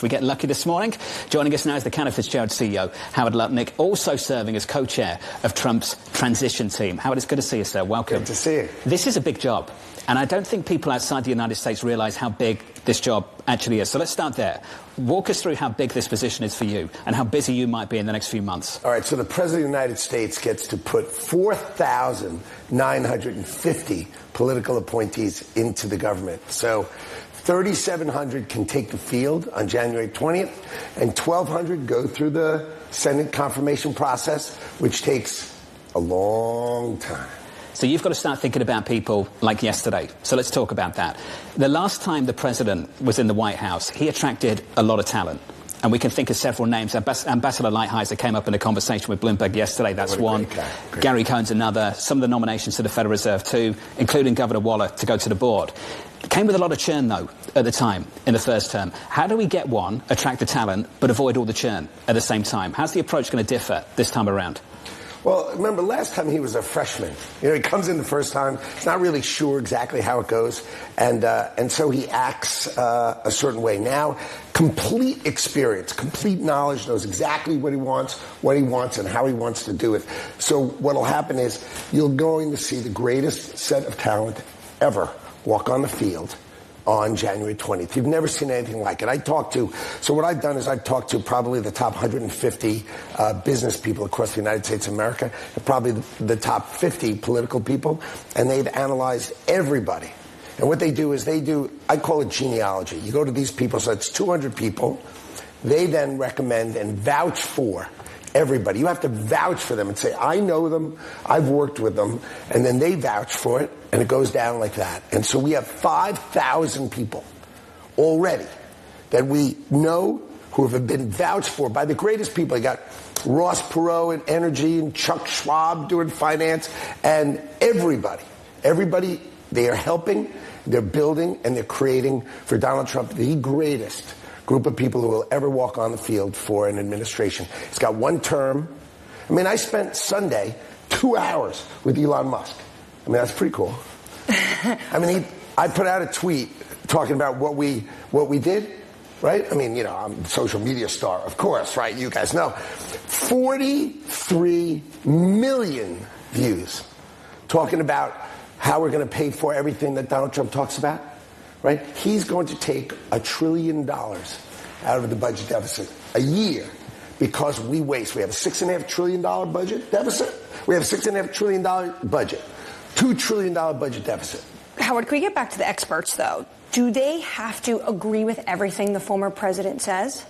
We get lucky this morning. Joining us now is the Cantor Fitzgerald CEO, Howard Lutnick, also serving as co-chair of Trump's transition team. Howard, it's good to see you, sir. Welcome. Good to see you. This is a big job, and I don't think people outside the United States realize how big this job actually is. So let's start there. Walk us through how big this position is for you and how busy you might be in the next few months. All right, so the President of the United States gets to put 4,950 political appointees into the government. So 3,700 can take the field on January 20th, and 1,200 go through the Senate confirmation process, which takes a long time. So you've got to start thinking about people like yesterday. So let's talk about that. The last time the president was in the White House, he attracted a lot of talent. And we can think of several names. Ambassador Lighthizer came up in a conversation with Bloomberg yesterday. That's one. Gary Cohn's another. Some of the nominations to the Federal Reserve too, including Governor Waller to go to the board. It came with a lot of churn, though, at the time, in the first term. How do we get one, attract the talent, but avoid all the churn at the same time? How's the approach going to differ this time around? Well, remember, last time he was a freshman. You know, he comes in the first time, he's not really sure exactly how it goes, and so he acts a certain way. Now, complete experience, complete knowledge, knows exactly what he wants, and how he wants to do it. So what'll happen is you're going to see the greatest set of talent ever walk on the field on January 20th. You've never seen anything like it. So what I've done is I've talked to probably the top 150 business people across the United States of America, and probably the top 50 political people, and they've analyzed everybody. And what they do is I call it genealogy. You go to these people, so it's 200 people. They then recommend and vouch for everybody. You have to vouch for them and say, I know them, I've worked with them, and then they vouch for it, and it goes down like that. And so we have 5,000 people already that we know who have been vouched for by the greatest people. You got Ross Perot in energy and Chuck Schwab doing finance, and everybody, they are helping, they're building, and they're creating for Donald Trump the greatest group of people who will ever walk on the field for an administration. He's got one term. I mean, I spent Sunday 2 hours with Elon Musk. I mean, that's pretty cool. I put out a tweet talking about what we did, right? I mean, you know, I'm a social media star, of course, right? You guys know. 43 million views talking about how we're going to pay for everything that Donald Trump talks about. Right? He's going to take $1 trillion out of the budget deficit a year because we waste. We have a $6.5 trillion budget deficit. We have a $6.5 trillion budget. $2 trillion budget deficit. Howard, can we get back to the experts, though? Do they have to agree with everything the former president says?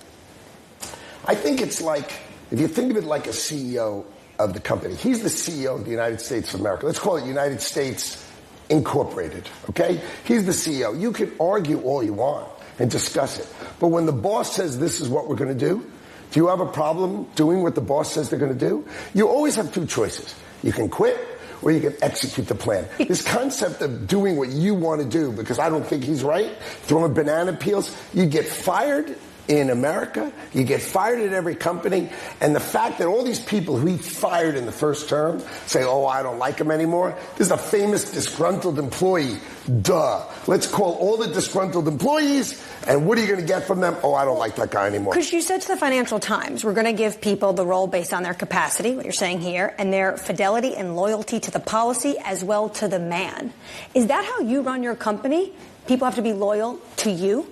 I think it's like, if you think of it like a CEO of the company, he's the CEO of the United States of America. Let's call it United States Incorporated, okay? He's the CEO. You can argue all you want and discuss it. But when the boss says this is what we're going to do you have a problem doing what the boss says they're going to do? You always have two choices. You can quit or you can execute the plan. This concept of doing what you want to do, because I don't think he's right, throwing banana peels, you get fired in America, you get fired at every company, and the fact that all these people who he fired in the first term say, oh, I don't like him anymore. This is a famous disgruntled employee. Duh. Let's call all the disgruntled employees, and what are you going to get from them? Oh, I don't like that guy anymore. Because you said to the Financial Times, we're going to give people the role based on their capacity, what you're saying here, and their fidelity and loyalty to the policy as well to the man. Is that how you run your company? People have to be loyal to you?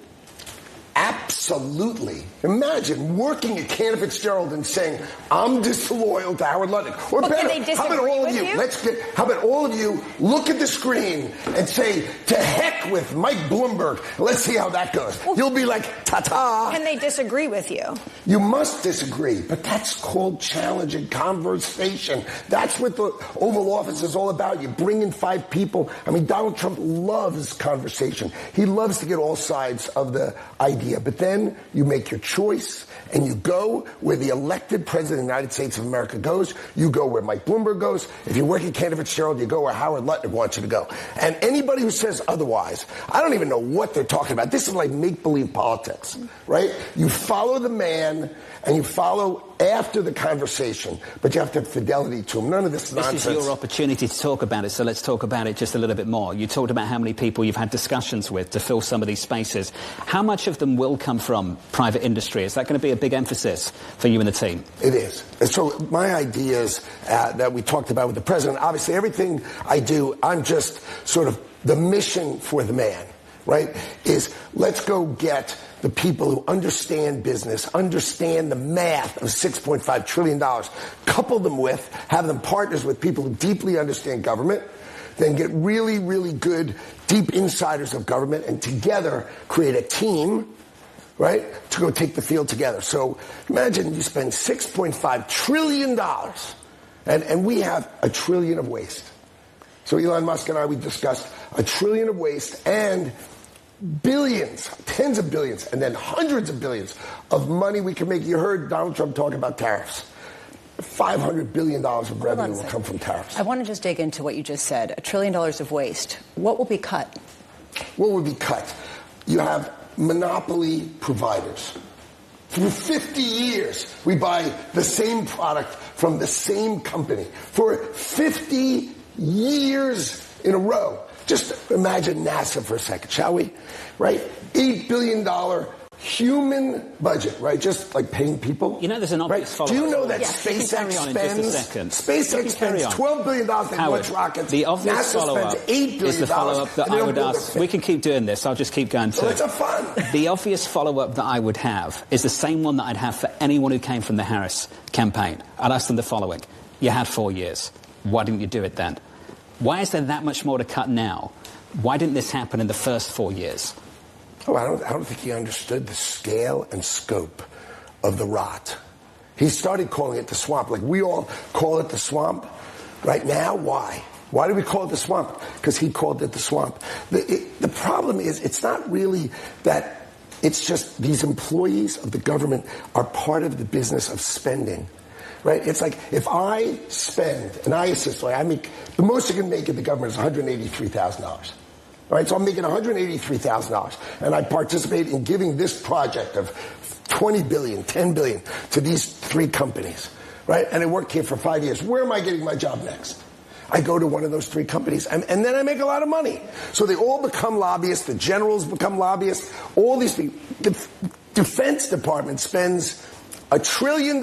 Absolutely. Imagine working at Cantor Fitzgerald and saying, I'm disloyal to Howard Lutnick. Or better, how about all of you? How about all of you look at the screen and say, to heck with Mike Bloomberg. Let's see how that goes. Well, you'll be like, ta-ta. Can they disagree with you? You must disagree, but that's called challenging conversation. That's what the Oval Office is all about. You bring in 5 people. I mean, Donald Trump loves conversation. He loves to get all sides of the idea. But then you make your choice and you go where the elected president of the United States of America goes. You go where Mike Bloomberg goes. If you work at Cantor Fitzgerald, you go where Howard Lutnick wants you to go. And anybody who says otherwise, I don't even know what they're talking about. This is like make-believe politics, right? You follow the man and you follow after the conversation, but you have to have fidelity to them. None of this nonsense. This is your opportunity to talk about it, so let's talk about it just a little bit more. You talked about how many people you've had discussions with to fill some of these spaces. How much of them will come from private industry? Is that going to be a big emphasis for you and the team? It is. And so my ideas that we talked about with the president, obviously everything I do, I'm just sort of the mission for the man, right, is let's go get the people who understand business, understand the math of $6.5 trillion, couple them with, have them partners with people who deeply understand government, then get really, really good, deep insiders of government, and together create a team, right, to go take the field together. So imagine you spend $6.5 trillion, and we have $1 trillion of waste. So Elon Musk and I, we discussed $1 trillion of waste and billions, tens of billions, and then hundreds of billions of money we can make. You heard Donald Trump talk about tariffs. $500 billion of revenue will come from tariffs. I want to just dig into what you just said. $1 trillion of waste. What will be cut? What will be cut? You have monopoly providers. For 50 years, we buy the same product from the same company. For 50 years in a row. Just imagine NASA for a second, shall we? Right? $8 billion human budget, right? Just like paying people. You know, there's an obvious follow-up. Do you know that SpaceX spends $12 billion in launch rockets? The obvious follow-up $8 billion is the follow-up that I would ask. We can keep doing this. I'll just keep going too. It's a fun. The obvious follow-up that I would have is the same one that I'd have for anyone who came from the Harris campaign. I'd ask them the following. You had 4 years. Why didn't you do it then? Why is there that much more to cut now? Why didn't this happen in the first 4 years? Oh, I don't think he understood the scale and scope of the rot. He started calling it the swamp. Like we all call it the swamp right now. Why? Why do we call it the swamp? Because he called it the swamp. The problem is it's not really that it's just these employees of the government are part of the business of spending. Right? It's like if I spend, and I assist, like I make, the most you can make in the government is $183,000. Right? So I'm making $183,000. And I participate in giving this project of $20 billion, $10 billion to these 3 companies. Right? And I work here for 5 years. Where am I getting my job next? I go to one of those 3 companies, and then I make a lot of money. So they all become lobbyists. The generals become lobbyists. All these people. The Defense Department spends $1 trillion.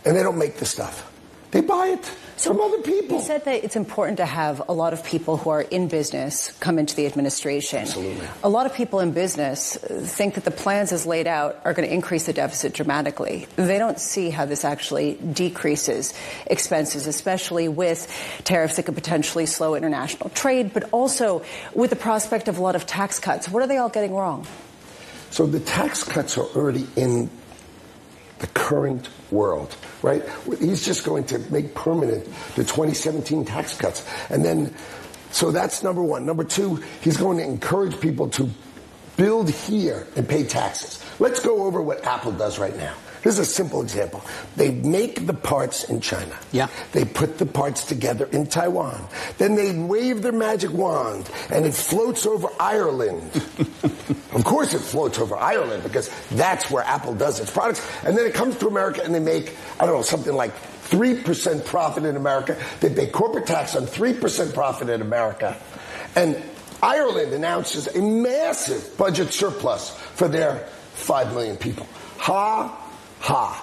And they don't make the stuff. They buy it from other people. You said that it's important to have a lot of people who are in business come into the administration. Absolutely. A lot of people in business think that the plans as laid out are going to increase the deficit dramatically. They don't see how this actually decreases expenses, especially with tariffs that could potentially slow international trade, but also with the prospect of a lot of tax cuts. What are they all getting wrong? So the tax cuts are already in the current world, right? He's just going to make permanent the 2017 tax cuts. And then, so that's number one. Number two, he's going to encourage people to build here and pay taxes. Let's go over what Apple does right now. Here's a simple example. They make the parts in China. Yeah. They put the parts together in Taiwan. Then they wave their magic wand, and it floats over Ireland. Of course it floats over Ireland, because that's where Apple does its products. And then it comes to America, and they make, I don't know, something like 3% profit in America. They pay corporate tax on 3% profit in America. And Ireland announces a massive budget surplus for their 5 million people. Ha.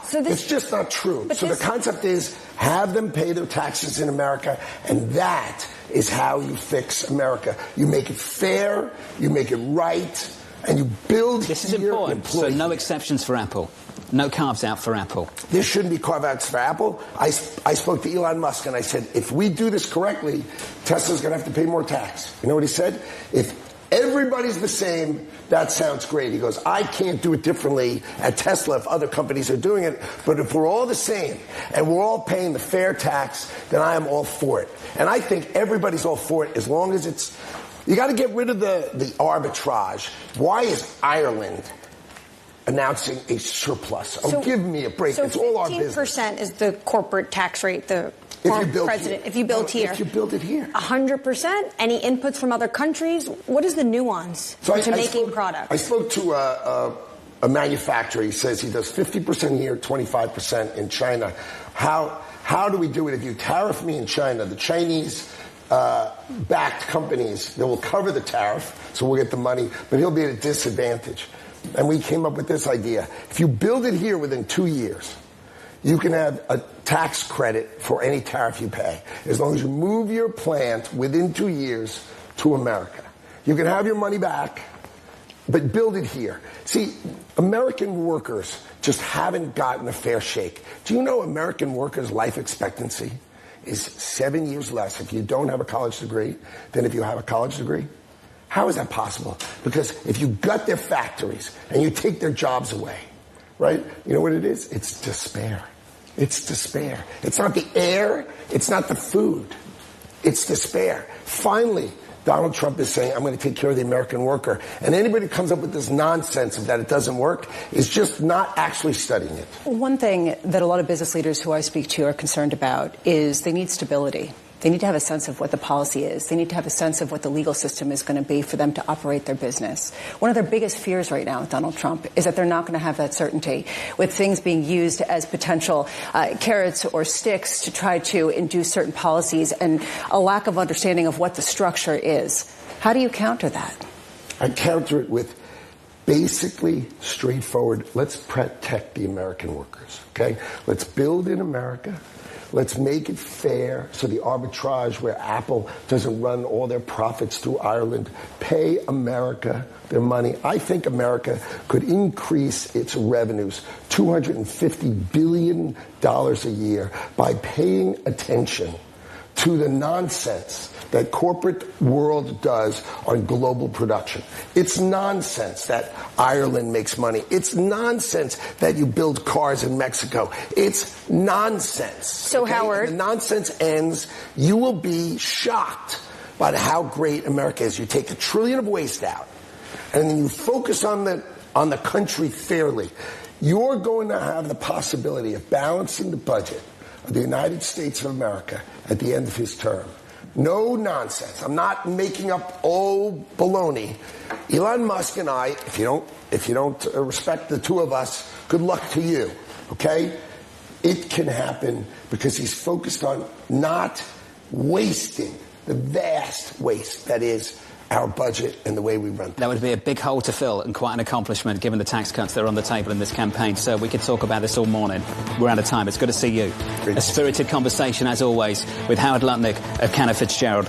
So it's just not true. So the concept is have them pay their taxes in America, and that is how you fix America. You make it fair, you make it right, and you build. This is important. So no exceptions for Apple. No carves out for Apple. There shouldn't be carve-outs for Apple. I spoke to Elon Musk, and I said, if we do this correctly, Tesla's going to have to pay more tax. You know what he said? If everybody's the same, that sounds great. He goes, I can't do it differently at Tesla if other companies are doing it, but if we're all the same and we're all paying the fair tax, then I am all for it. And I think everybody's all for it as long as it's, you got to get rid of the arbitrage. Why is Ireland announcing a surplus? Give me a break. It's all our business. 15% is the corporate tax rate, the president, if you build here. If you build it here. 100%? Any inputs from other countries? What is the nuance to making product? I spoke to a a manufacturer. He says he does 50% here, 25% in China. How do we do it? If you tariff me in China, the Chinese backed companies, they will cover the tariff, so we'll get the money, but he'll be at a disadvantage. And we came up with this idea. If you build it here within 2 years, you can have a tax credit for any tariff you pay, as long as you move your plant within 2 years to America. You can have your money back, but build it here. See, American workers just haven't gotten a fair shake. Do you know American workers' life expectancy is 7 years less if you don't have a college degree than if you have a college degree? How is that possible? Because if you gut their factories and you take their jobs away, right? You know what it is? It's despair. It's despair. It's not the air. It's not the food. It's despair. Finally, Donald Trump is saying, I'm going to take care of the American worker. And anybody who comes up with this nonsense of that it doesn't work is just not actually studying it. One thing that a lot of business leaders who I speak to are concerned about is they need stability. They need to have a sense of what the policy is. They need to have a sense of what the legal system is going to be for them to operate their business. One of their biggest fears right now with Donald Trump is that they're not going to have that certainty, with things being used as potential carrots or sticks to try to induce certain policies, and a lack of understanding of what the structure is. How do you counter that? I counter it with basically straightforward, let's protect the American workers, okay? Let's build in America. Let's make it fair so the arbitrage where Apple doesn't run all their profits through Ireland. Pay America their money. I think America could increase its revenues $250 billion a year by paying attention to the nonsense that corporate world does on global production. It's nonsense that Ireland makes money. It's nonsense that you build cars in Mexico. It's nonsense. So, okay? Howard, When the nonsense ends, you will be shocked by how great America is. You take $1 trillion of waste out, and then you focus on the country fairly. You're going to have the possibility of balancing the budget of the United States of America at the end of his term. No nonsense. I'm not making up old baloney. Elon Musk and I, if you don't respect the two of us, good luck to you, okay? It can happen because he's focused on not wasting the vast waste that is our budget and the way we run things. That would be a big hole to fill and quite an accomplishment given the tax cuts that are on the table in this campaign. So we could talk about this all morning. We're out of time. It's good to see you. Great. A spirited conversation, as always, with Howard Lutnick of Cantor Fitzgerald.